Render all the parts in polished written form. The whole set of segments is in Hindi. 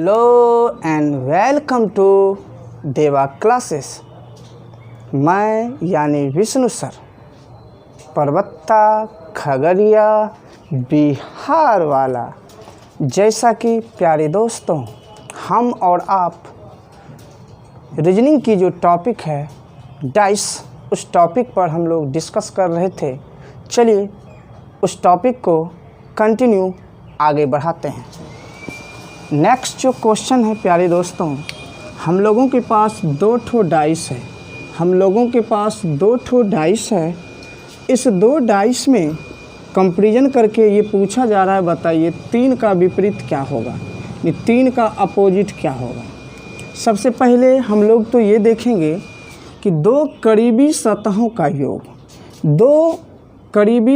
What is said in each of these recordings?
हेलो एंड वेलकम टू देवा क्लासेस। मैं यानी विष्णु सर, परबत्ता खगड़िया बिहार वाला। जैसा कि प्यारे दोस्तों, हम और आप रीजनिंग की जो टॉपिक है डाइस, उस टॉपिक पर हम लोग डिस्कस कर रहे थे। चलिए उस टॉपिक को कंटिन्यू आगे बढ़ाते हैं। नेक्स्ट जो क्वेश्चन है प्यारे दोस्तों, हम लोगों के पास दो ठो डाइस है। इस दो डाइस में कंपैरिजन करके ये पूछा जा रहा है, बताइए 3 का विपरीत क्या होगा, ये 3 का अपोजिट क्या होगा। सबसे पहले हम लोग तो ये देखेंगे कि दो करीबी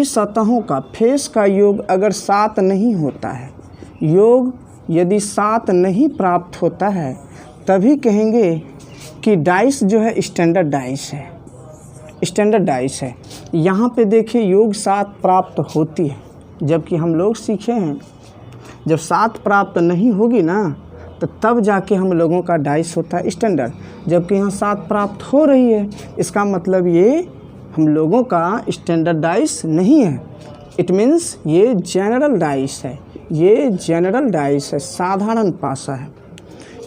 सतहों का फेस का योग अगर 7 नहीं होता है, योग यदि 7 नहीं प्राप्त होता है, तभी कहेंगे कि डाइस जो है स्टैंडर्ड डाइस है। यहाँ पे देखिए योग 7 प्राप्त होती है, जबकि हम लोग सीखे हैं जब 7 प्राप्त नहीं होगी ना, तो तब जाके हम लोगों का डाइस होता है स्टैंडर्ड। जबकि यहाँ 7 प्राप्त हो रही है, इसका मतलब ये हम लोगों का स्टैंडर्ड डाइस नहीं है। इट मीन्स ये जनरल डाइस है, साधारण पासा है।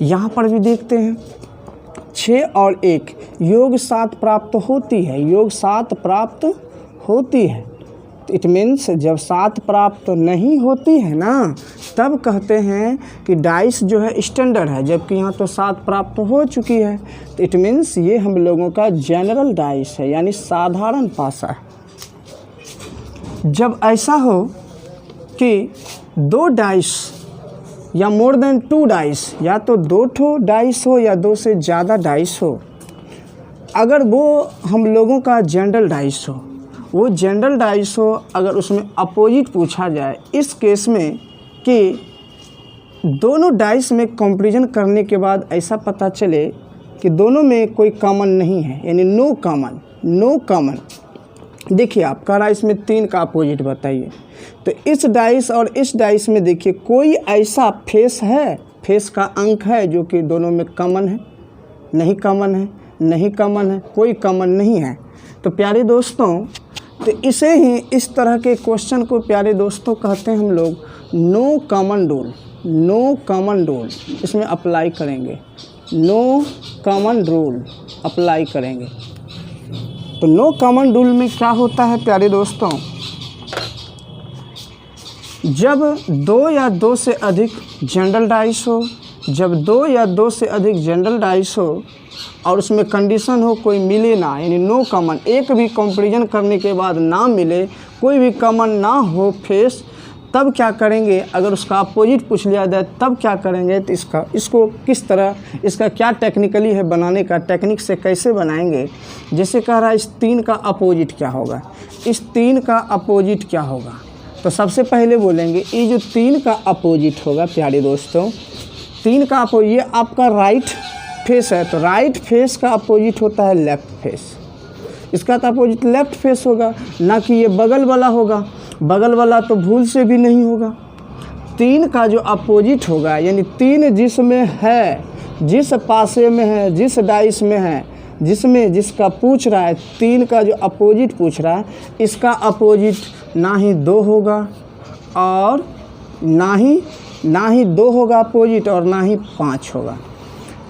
यहाँ पर भी देखते हैं 6 और 1 योग 7 प्राप्त होती है। इट मीन्स जब 7 प्राप्त नहीं होती है ना, तब कहते हैं कि डाइस जो है स्टैंडर्ड है। जबकि यहाँ तो 7 प्राप्त हो चुकी है, तो इट मीन्स ये हम लोगों का जनरल डाइस है, यानी साधारण पासा है। जब ऐसा हो कि 2 डाइस या मोर देन 2 डाइस, या तो 2 ठो डाइस हो या 2 से ज़्यादा डाइस हो, अगर वो हम लोगों का जनरल डाइस हो, अगर उसमें अपोजिट पूछा जाए, इस केस में कि दोनों डाइस में कंपैरिजन करने के बाद ऐसा पता चले कि दोनों में कोई कॉमन नहीं है, यानी नो कॉमन। देखिए आप कह रहा है इसमें 3 का अपोजिट बताइए, तो इस डाइस और इस डाइस में देखिए कोई ऐसा फेस का अंक है जो कि दोनों में कॉमन है, नहीं कॉमन है, कोई कॉमन नहीं है। तो प्यारे दोस्तों, तो इसे ही इस तरह के क्वेश्चन को प्यारे दोस्तों कहते हैं हम लोग नो कॉमन रूल। इसमें अप्लाई करेंगे, नो कॉमन रूल अप्लाई करेंगे। तो नो कॉमन रूल में क्या होता है प्यारे दोस्तों, जब 2 या 2 से अधिक जनरल डाइस हो, और उसमें कंडीशन हो कोई मिले ना, यानी नो कॉमन, एक भी कंपैरिजन करने के बाद ना मिले, कोई भी कॉमन ना हो फेस, तब क्या करेंगे। अगर उसका अपोजिट पूछ लिया जाए तब क्या करेंगे, तो इसको किस तरह, इसका क्या टेक्निकली है बनाने का, टेक्निक से कैसे बनाएंगे। जैसे कह रहा है इस 3 का अपोजिट क्या होगा, तो सबसे पहले बोलेंगे ये जो 3 का अपोजिट होगा प्यारे दोस्तों, 3 का अपोजिट, ये आपका राइट फेस है, तो राइट फेस का अपोजिट होता है लेफ्ट फेस। इसका तो अपोजिट लेफ्ट फेस होगा, ना कि ये बगल वाला होगा। बगल वाला तो भूल से भी नहीं होगा। 3 का जो अपोजिट होगा, यानी 3 जिसमें है, जिस पासे में है, जिस डाइस में है, जिसका पूछ रहा है, 3 का जो अपोजिट पूछ रहा है, इसका अपोजिट ना ही 2 होगा और ना ही 2 होगा अपोजिट, और ना ही 5 होगा।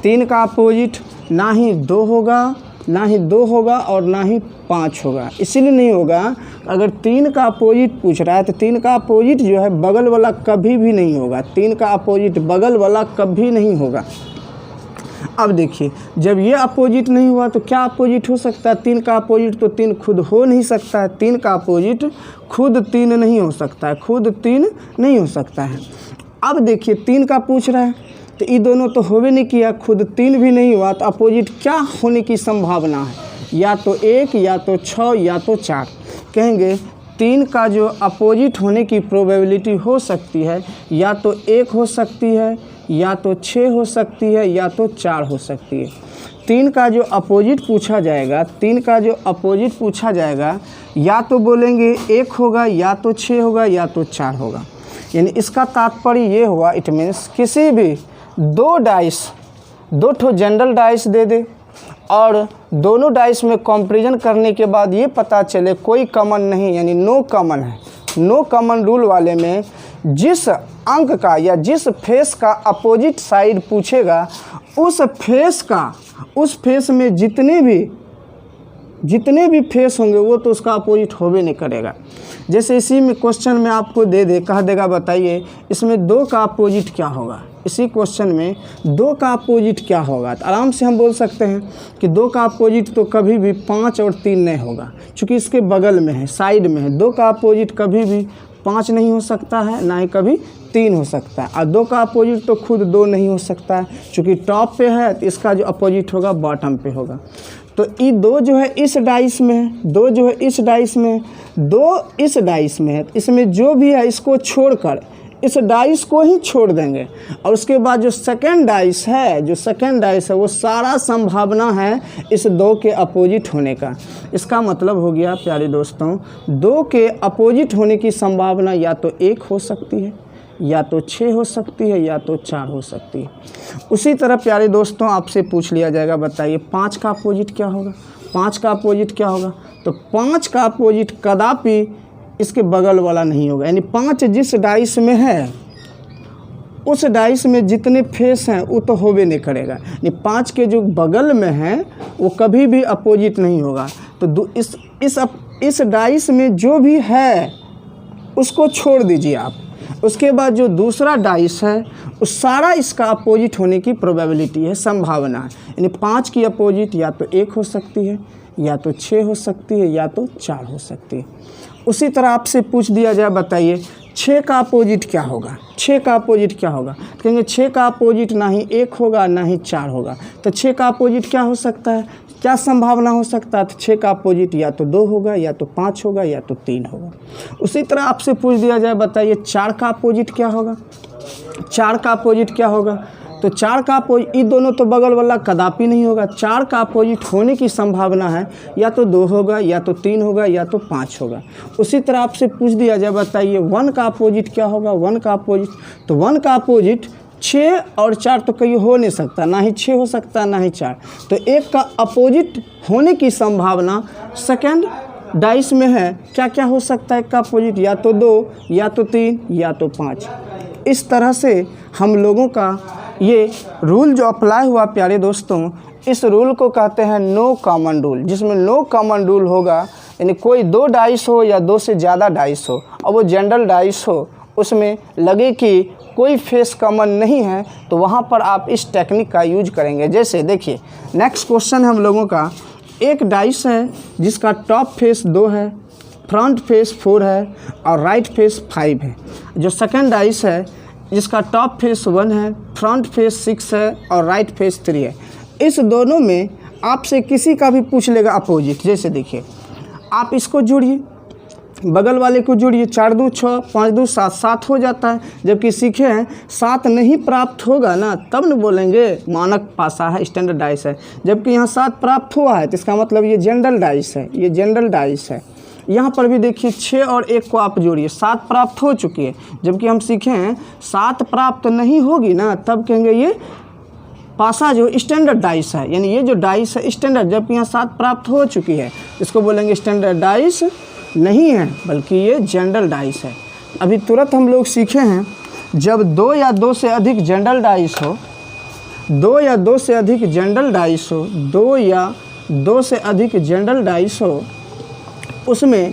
3 का अपोजिट ना ही 2 होगा और ना ही 5 होगा। इसीलिए नहीं होगा, अगर 3 का अपोजिट पूछ रहा है तो 3 का अपोजिट जो है बगल वाला कभी भी नहीं होगा। 3 का अपोजिट बगल वाला कभी नहीं होगा। अब देखिए, जब ये अपोजिट नहीं हुआ तो क्या अपोजिट हो सकता है। 3 का अपोजिट तो 3 खुद हो नहीं सकता है। 3 का अपोजिट खुद 3 नहीं हो सकता है। अब देखिए 3 का पूछ रहा है, तो ये दोनों तो होवे नहीं किया, खुद 3 भी नहीं हुआ, तो अपोजिट क्या होने की संभावना है, या तो 1, या तो 6, या तो 4। कहेंगे 3 का जो अपोजिट होने की प्रोबेबिलिटी हो सकती है, या तो 1 हो सकती है, या तो 6 हो सकती है, या तो 4 हो सकती है। 3 का जो अपोजिट पूछा जाएगा, या तो बोलेंगे 1 होगा, या तो 6 होगा, या तो 4 होगा। यानी इसका तात्पर्य ये हुआ, इट मीन्स किसी भी दो डाइस, दो ठो जनरल डाइस दे दे और दोनों डाइस में कंपैरिजन करने के बाद ये पता चले कोई कॉमन नहीं, यानी नो कॉमन है, नो कॉमन रूल वाले में जिस अंक का या जिस फेस का अपोजिट साइड पूछेगा उस फेस में जितने भी फेस होंगे वो तो उसका अपोजिट होबे नहीं करेगा। जैसे इसी में क्वेश्चन में आपको कह देगा बताइए इसमें 2 का अपोजिट क्या होगा, इसी क्वेश्चन में 2 का अपोजिट क्या होगा, तो आराम से हम बोल सकते हैं कि 2 का अपोजिट तो कभी भी 5 और 3 नहीं होगा, क्योंकि इसके बगल में है, साइड में है। 2 का अपोजिट कभी भी 5 नहीं हो सकता है, ना ही कभी 3 हो सकता है, और 2 का अपोजिट तो खुद 2 नहीं हो सकता है, क्योंकि टॉप पे है तो इसका जो अपोजिट होगा बॉटम पे होगा। तो ये 2 जो है इस डाइस में है, 2 जो है इस डाइस में है, 2 इस डाइस में है, इसमें जो भी है इसको छोड़कर इस डाइस को ही छोड़ देंगे, और उसके बाद जो सेकंड डाइस है वो सारा संभावना है इस 2 के अपोजिट होने का। इसका मतलब हो गया प्यारे दोस्तों 2 के अपोजिट होने की संभावना या तो 1 हो सकती है, या तो 6 हो सकती है, या तो 4 हो सकती है। उसी तरह प्यारे दोस्तों आपसे पूछ लिया जाएगा बताइए 5 का अपोजिट क्या होगा, 5 का अपोजिट क्या होगा, तो 5 का अपोजिट कदापि इसके बगल वाला नहीं होगा, यानी 5 जिस डाइस में है उस डाइस में जितने फेस हैं वो तो होबे नहीं करेगा, यानी 5 के जो बगल में है वो कभी भी अपोजिट नहीं होगा। तो इस डाइस में जो भी है उसको छोड़ दीजिए आप, उसके बाद जो दूसरा डाइस है उस सारा इसका अपोजिट होने की प्रोबेबिलिटी है, संभावना है, यानी 5 की अपोजिट या तो 1 हो सकती है, या तो 6 हो सकती है, या तो 4 हो सकती है। उसी तरह आपसे पूछ दिया जाए बताइए 6 का अपोजिट क्या होगा, 6 का अपोजिट क्या होगा, तो कहेंगे 6 का अपोजिट ना ही 1 होगा ना ही 4 होगा, तो 6 का अपोजिट क्या हो सकता है, क्या संभावना हो सकता है, तो 6 का अपोजिट या तो 2 होगा, या तो 5 होगा, या तो 3 होगा। उसी तरह आपसे पूछ दिया जाए बताइए 4 का अपोजिट क्या होगा, 4 का अपोजिट क्या होगा, तो 4 का अपोजिट, ये दोनों तो बगल वाला कदापि नहीं होगा, 4 का अपोजिट होने की संभावना है या तो 2 होगा, या तो 3 होगा, या तो 5 होगा। उसी तरह आपसे पूछ दिया जाए बताइए 1 का अपोजिट क्या होगा, 1 का अपोजिट, तो 1 का अपोजिट 6 और 4 तो कहीं हो नहीं सकता, ना ही 6 हो सकता ना ही 4, तो 1 का अपोजिट होने की संभावना सेकंड डाइस में है, क्या क्या हो सकता है 1 का अपोजिट, या तो 2, या तो 3, या तो 5। इस तरह से हम लोगों का ये रूल जो अप्लाई हुआ प्यारे दोस्तों, इस रूल को कहते हैं नो कॉमन रूल, जिसमें नो कॉमन रूल होगा, यानी कोई 2 डाइस हो या 2 से ज़्यादा डाइस हो और वो जनरल डाइस हो, उसमें लगे कि कोई फेस कॉमन नहीं है, तो वहाँ पर आप इस टेक्निक का यूज करेंगे। जैसे देखिए नेक्स्ट क्वेश्चन है हम लोगों का, एक डाइस है जिसका टॉप फेस 2 है, फ्रंट फेस 4 है और राइट फेस 5 है। जो सेकंड डाइस है जिसका टॉप फेस 1 है, फ्रंट फेस 6 है और राइट फेस 3 है। इस दोनों में आपसे किसी का भी पूछ लेगा अपोजिट। जैसे देखिए आप इसको जोड़िए, बगल वाले को जोड़िए, 4 2 6, 5 2 7, 7 हो जाता है। जबकि सीखे हैं 7 नहीं प्राप्त होगा ना तब न बोलेंगे मानक पासा है, स्टैंडर्ड डाइस है। जबकि यहाँ 7 प्राप्त हुआ है तो इसका मतलब ये जनरल डाइस है, ये जनरल डाइस है। यहाँ पर भी देखिए 6 और 1 को आप जोड़िए, 7 प्राप्त हो चुकी है। जबकि हम सीखे हैं 7 प्राप्त नहीं होगी ना तब कहेंगे ये पासा जो स्टैंडर्ड डाइस है, यानी ये जो डाइस है स्टैंडर्ड। जबकि यहाँ 7 प्राप्त हो चुकी है इसको बोलेंगे स्टैंडर्ड डाइस नहीं है, बल्कि ये जनरल डाइस है। अभी तुरंत हम लोग सीखे हैं जब 2 या 2 से अधिक जनरल डाइस हो, 2 या 2 से अधिक जनरल डाइस हो, 2 या 2 से अधिक जनरल डाइस हो, उसमें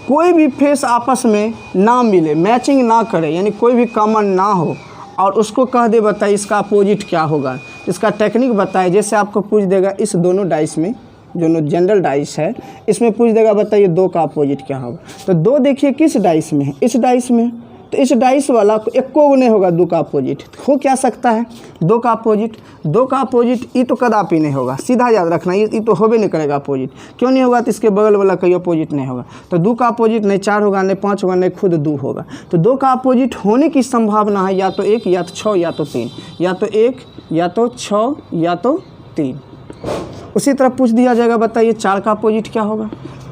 कोई भी फेस आपस में ना मिले, मैचिंग ना करे, यानी कोई भी कॉमन ना हो और उसको कह दे बताइए इसका अपोजिट क्या होगा। इसका टेक्निक बताए, जैसे आपको पूछ देगा इस दोनों डाइस में, जो जनरल डाइस है इसमें पूछ देगा बताइए 2 का अपोजिट क्या होगा। तो 2 देखिए किस डाइस में है, इस डाइस में, तो इस डाइस वाला एको नहीं होगा 2 का अपोजिट। हो क्या सकता है 2 का अपोजिट, 2 का अपोजिट ये तो कदापि नहीं होगा, सीधा याद रखना, ये तो होबे नहीं करेगा अपोजिट। क्यों नहीं होगा, तो इसके बगल वाला कोई अपोजिट नहीं होगा। तो 2 का अपोजिट नहीं 4 होगा, नहीं 5 होगा, नहीं खुद 2 होगा। तो 2 का अपोजिट होने की संभावना है या तो 1, या तो 6, या तो 3, या तो 1, या तो 6, या तो 3। उसी तरह पूछ दिया जाएगा बताइए 4 का अपोजिट क्या होगा।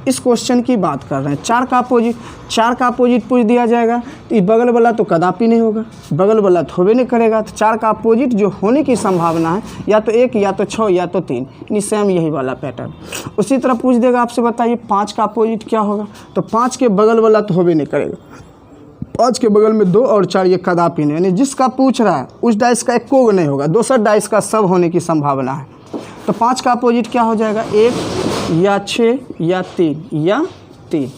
इस क्वेश्चन की बात कर रहे हैं। 4 का अपोजिट पूछ दिया जाएगा तो ये बगल वाला तो कदापि नहीं होगा, बगल वाला तो होबे नहीं करेगा। तो 4 का अपोजिट जो होने की संभावना है या तो 1 या तो 6 या तो 3, यानी सेम यही वाला पैटर्न। उसी तरह पूछ देगा आपसे, बताइए 5 का अपोजिट क्या होगा। तो 5 के बगल वाला तो होबे नहीं करेगा, 5 के बगल में 2 और 4 ये कदापि नहीं, यानी जिसका पूछ रहा है उस डाइस का एक को नहीं होगा, दूसरा डाइस का सब होने की संभावना है। तो 5 का अपोजिट क्या हो जाएगा, 1 या 6 या 3।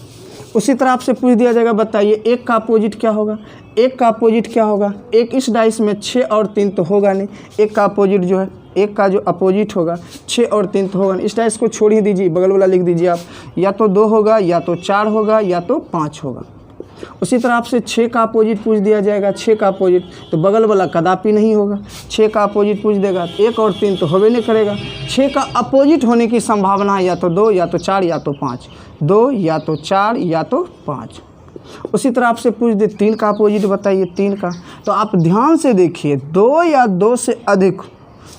उसी तरह आपसे पूछ दिया जाएगा, बताइए 1 का अपोजिट क्या होगा। 1 का अपोजिट क्या होगा, 1 इस डाइस में 6 और 3 तो होगा नहीं। 1 का अपोजिट जो है, 1 का जो अपोजिट होगा 6 और 3 तो होगा नहीं। इस डाइस को छोड़ ही दीजिए, बगल वाला लिख दीजिए आप, या तो 2 होगा या तो 4 होगा या तो 5 होगा। उसी तरह आपसे 6 का अपोजिट पूछ दिया जाएगा। 6 का अपोजिट तो बगल वाला कदापि नहीं होगा। 6 का अपोजिट पूछ देगा तो 1 और 3 तो होबे नहीं करेगा। 6 का अपोजिट होने की संभावना है या तो 2 या तो 4 या तो 5, 2 या तो 4 या तो 5। उसी तरह आपसे पूछ दे 3 का अपोजिट बताइए। 3 का तो आप ध्यान से देखिए, 2 या 2 से अधिक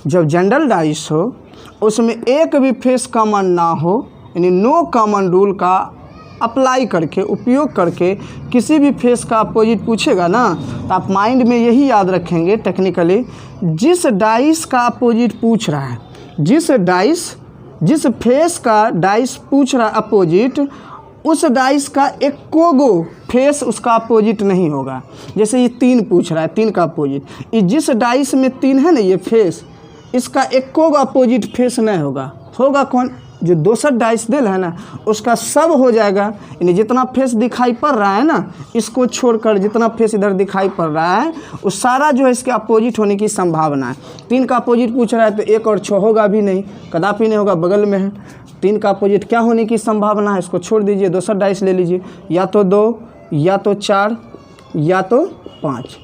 जब जनरल डाइस हो उसमें एक भी फेस कॉमन ना हो, यानी नो कॉमन रूल का अप्लाई करके, उपयोग करके किसी भी फेस का अपोजिट पूछेगा ना, तो आप माइंड में यही याद रखेंगे टेक्निकली, जिस डाइस का अपोजिट पूछ रहा है, जिस फेस का डाइस पूछ रहा है अपोजिट, उस डाइस का एक कोगो फेस उसका अपोजिट नहीं होगा। जैसे ये 3 पूछ रहा है, 3 का अपोजिट, ये जिस डाइस में 3 है ना ये फेस, इसका एक कोगो अपोजिट फेस नहीं होगा। होगा कौन, जो दूसरा डाइस दिल है ना उसका सब हो जाएगा, यानी जितना फेस दिखाई पड़ रहा है ना, इसको छोड़कर जितना फेस इधर दिखाई पड़ रहा है वो सारा जो है इसके अपोजिट होने की संभावना है। 3 का अपोजिट पूछ रहा है तो 1 और 6 होगा भी नहीं, कदापि नहीं होगा, बगल में है। 3 का अपोजिट क्या होने की संभावना है, इसको छोड़ दीजिए, दूसरा डाइस ले लीजिए, या तो 2 या तो 4 या तो 5।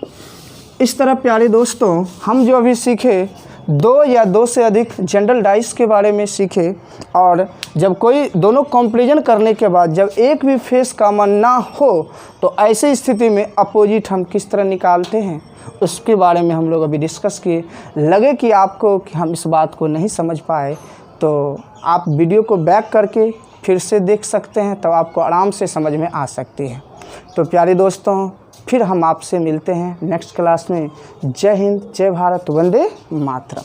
इस तरह प्यारे दोस्तों हम जो अभी सीखे 2 या 2 से अधिक जनरल डाइस के बारे में सीखे, और जब कोई दोनों कंपैरिजन करने के बाद जब एक भी फेस कॉमन ना हो तो ऐसे स्थिति में अपोजिट हम किस तरह निकालते हैं उसके बारे में हम लोग अभी डिस्कस किए। लगे कि आपको कि हम इस बात को नहीं समझ पाए तो आप वीडियो को बैक करके फिर से देख सकते हैं, तब आपको आराम से समझ में आ सकती है। तो प्यारे दोस्तों फिर हम आपसे मिलते हैं नेक्स्ट क्लास में। जय हिंद, जय भारत, वंदे मातरम।